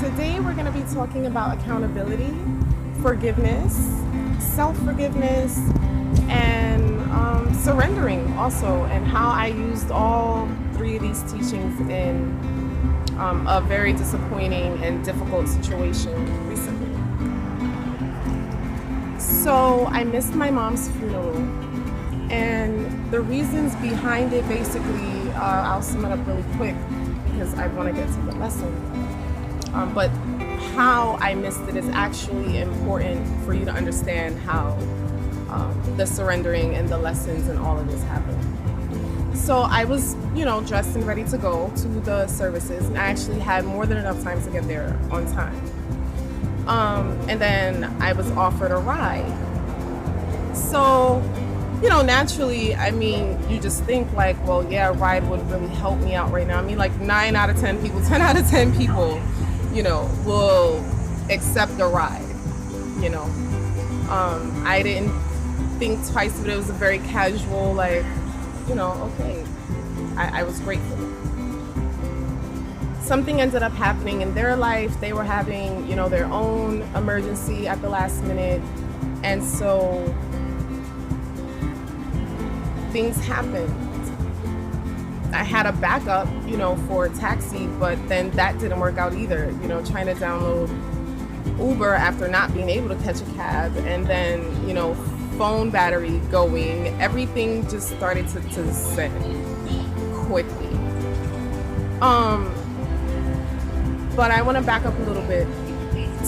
Today we're going to be talking about accountability, forgiveness, self-forgiveness, and surrendering also, and how I used all three of these teachings in a very disappointing and difficult situation recently. So I missed my mom's funeral, and the reasons behind it basically, I'll sum it up really quick because I want to get to the lesson. But how I missed it is actually important for you to understand how the surrendering and the lessons and all of this happened. So I was, dressed and ready to go to the services, and I actually had more than enough time to get there on time. And then I was offered a ride. So, naturally, you just think like, well, yeah, a ride would really help me out right now. 9 out of 10 people, 10 out of 10 people, will accept the ride, I didn't think twice of it. It was a very casual, okay. I was grateful. Something ended up happening in their life. They were having, their own emergency at the last minute. And so things happened. I had a backup, for a taxi, but then that didn't work out either. Trying to download Uber after not being able to catch a cab, and then, phone battery going, everything just started to set quickly. But I want to back up a little bit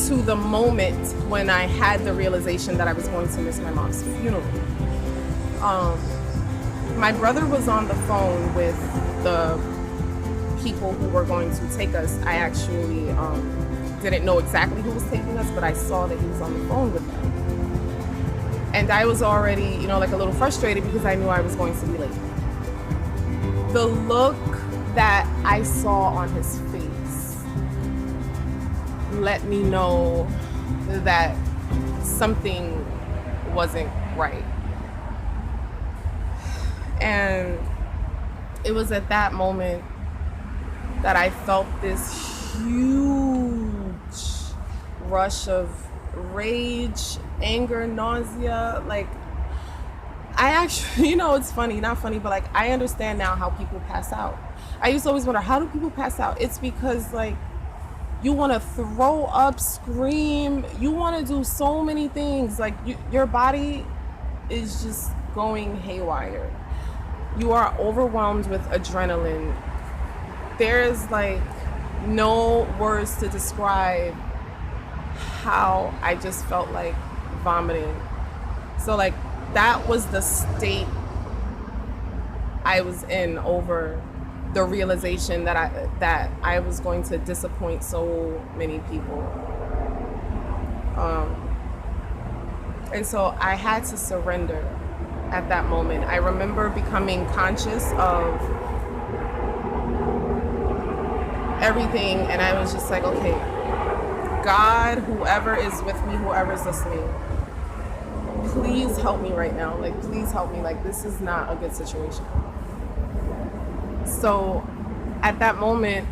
to the moment when I had the realization that I was going to miss my mom's funeral. My brother was on the phone with the people who were going to take us. I actually didn't know exactly who was taking us, but I saw that he was on the phone with them. And I was already, a little frustrated because I knew I was going to be late. The look that I saw on his face let me know that something wasn't right. And it was at that moment that I felt this huge rush of rage, anger, nausea. I actually, it's funny, not funny, but I understand now how people pass out. I used to always wonder, how do people pass out? It's because you want to throw up, scream, you want to do so many things. Your body is just going haywire. You are overwhelmed with adrenaline. There's no words to describe how I just felt like vomiting. So that was the state I was in over the realization that I was going to disappoint so many people. And so I had to surrender at that moment. I remember becoming conscious of everything, and I was just like, okay, God, whoever is with me, whoever is listening, please help me right now. Please help me. This is not a good situation. So at that moment,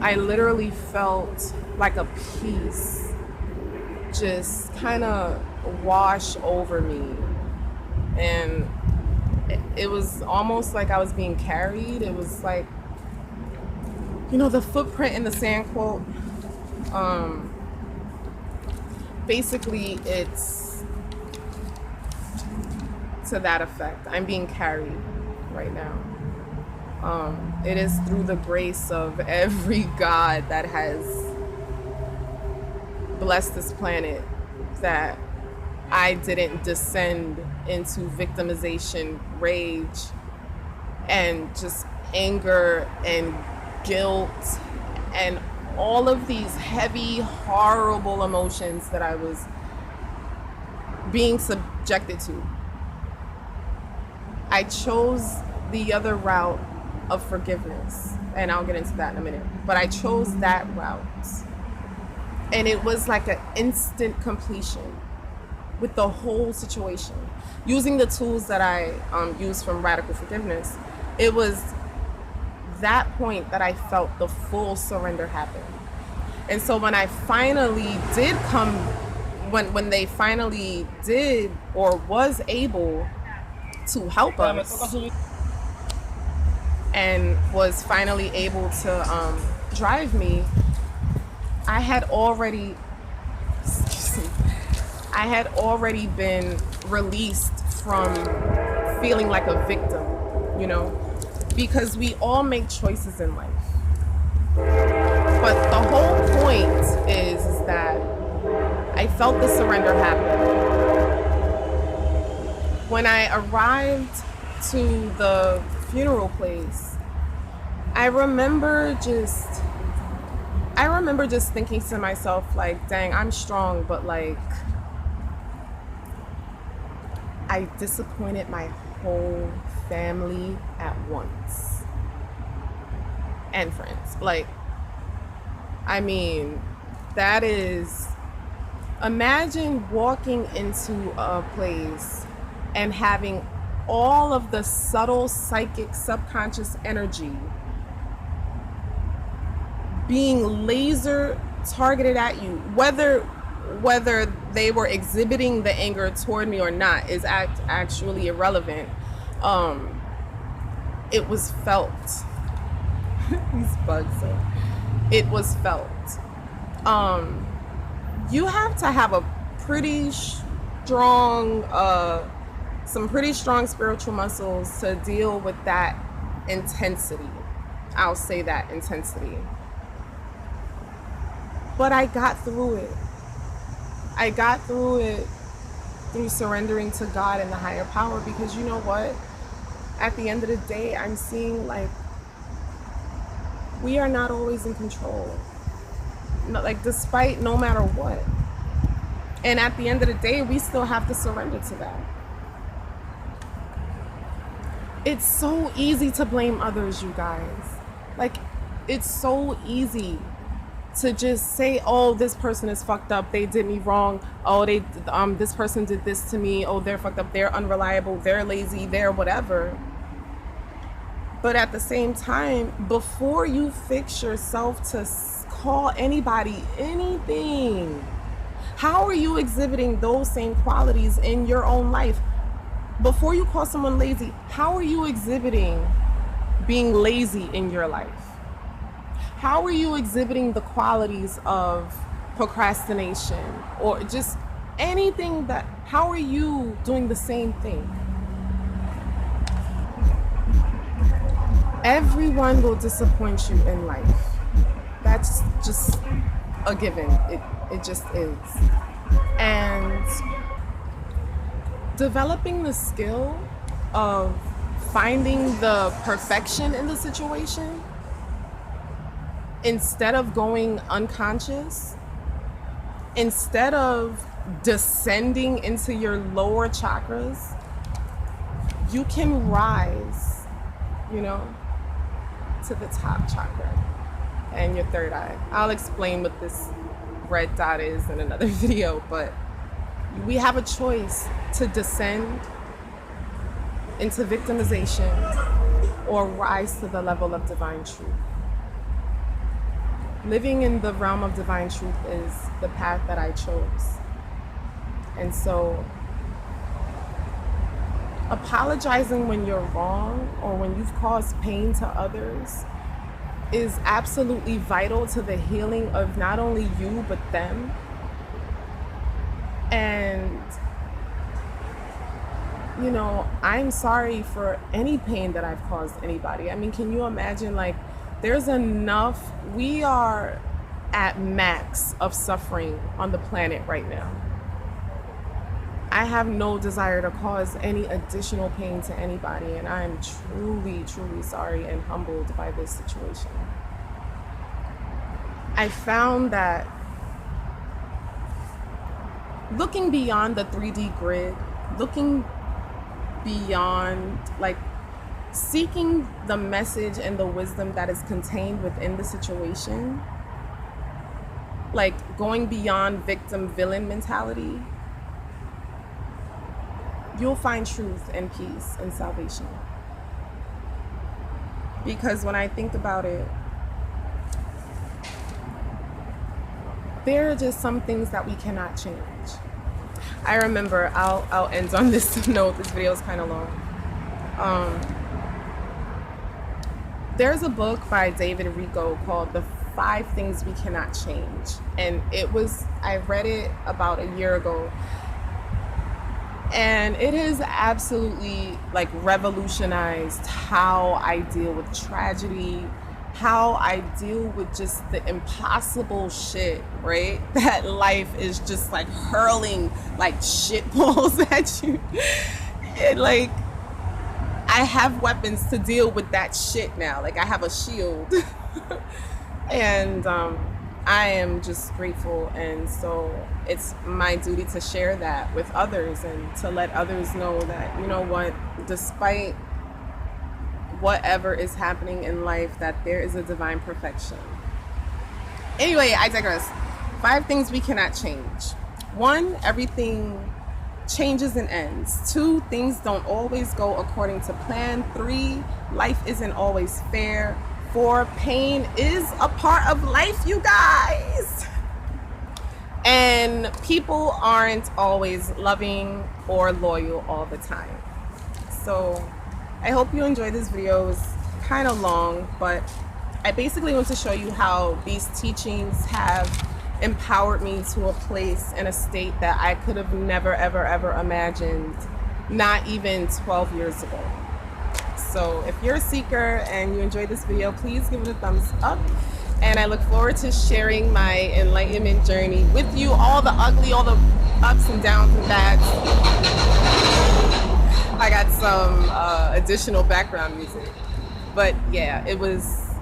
I literally felt like a peace just kind of wash over me. And it was almost like I was being carried. It was like, the footprint in the sand quote. Basically, it's to that effect. I'm being carried right now. It is through the grace of every God that has blessed this planet that I didn't descend into victimization, rage, and just anger and guilt and all of these heavy, horrible emotions that I was being subjected to. I chose the other route of forgiveness, and I'll get into that in a minute, but I chose that route. And it was like an instant completion with the whole situation. Using the tools that I used from Radical Forgiveness, it was that point that I felt the full surrender happen. And so when I finally did come, when they finally did or was able to help us and was finally able to drive me, I had already been released from feeling like a victim, you know, because we all make choices in life. But the whole point is that I felt the surrender happen. When I arrived to the funeral place, I remember just thinking to myself, like, dang, I'm strong, but like, I disappointed my whole family at once. And friends. Like, I mean, that is, imagine walking into a place and having all of the subtle psychic subconscious energy being laser targeted at you, whether they were exhibiting the anger toward me or not is actually irrelevant. It was felt. These bugs are. It was felt. You have to have a pretty strong, some pretty strong spiritual muscles to deal with that intensity. I'll say that intensity. But I got through it. I got through it through surrendering to God and the higher power, because you know what? At the end of the day, I'm seeing like we are not always in control. Like, despite no matter what. And at the end of the day, we still have to surrender to that. It's so easy to blame others, you guys. Like, it's so easy to just say, oh, this person is fucked up, they did me wrong, oh, this person did this to me, oh, they're fucked up, they're unreliable, they're lazy, they're whatever. But at the same time, before you fix yourself to call anybody anything, how are you exhibiting those same qualities in your own life? Before you call someone lazy, how are you exhibiting being lazy in your life? How are you exhibiting the qualities of procrastination or just anything that, how are you doing the same thing? Everyone will disappoint you in life. That's just a given. It just is. And developing the skill of finding the perfection in the situation instead of going unconscious, instead of descending into your lower chakras, you can rise, you know, to the top chakra and your third eye. I'll explain what this red dot is in another video, but we have a choice to descend into victimization or rise to the level of divine truth. Living in the realm of divine truth is the path that I chose. And so apologizing when you're wrong or when you've caused pain to others is absolutely vital to the healing of not only you, but them. And, you know, I'm sorry for any pain that I've caused anybody. I mean, can you imagine, like, there's enough, we are at max of suffering on the planet right now. I have no desire to cause any additional pain to anybody, and I am truly, truly sorry and humbled by this situation. I found that looking beyond the 3D grid, looking beyond, like, seeking the message and the wisdom that is contained within the situation, like going beyond victim-villain mentality, you'll find truth and peace and salvation. Because when I think about it, there are just some things that we cannot change. I remember, I'll end on this note. This video is kind of long. There's a book by David Richo called The 5 Things We Cannot Change. And I read it about a year ago. And it has absolutely like revolutionized how I deal with tragedy, how I deal with just the impossible shit, right? That life is just like hurling like shit balls at you. And like, I have weapons to deal with that shit now. Like, I have a shield. And I am just grateful. And so it's my duty to share that with others and to let others know that, you know what, despite whatever is happening in life, that there is a divine perfection. Anyway, I digress. 5 things we cannot change. 1, everything changes and ends. 2, things don't always go according to plan. 3, life isn't always fair. 4, pain is a part of life, you guys. And people aren't always loving or loyal all the time. So I hope you enjoyed this video. It was kind of long, but I basically want to show you how these teachings have empowered me to a place and a state that I could have never, ever, ever imagined, not even 12 years ago. So if you're a seeker and you enjoyed this video, please give it a thumbs up. And I look forward to sharing my enlightenment journey with you, all the ugly, all the ups and downs and bads. I got some additional background music. But yeah, it was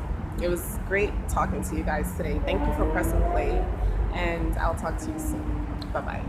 great talking to you guys today. Thank you for pressing play, and I'll talk to you soon. Bye-bye.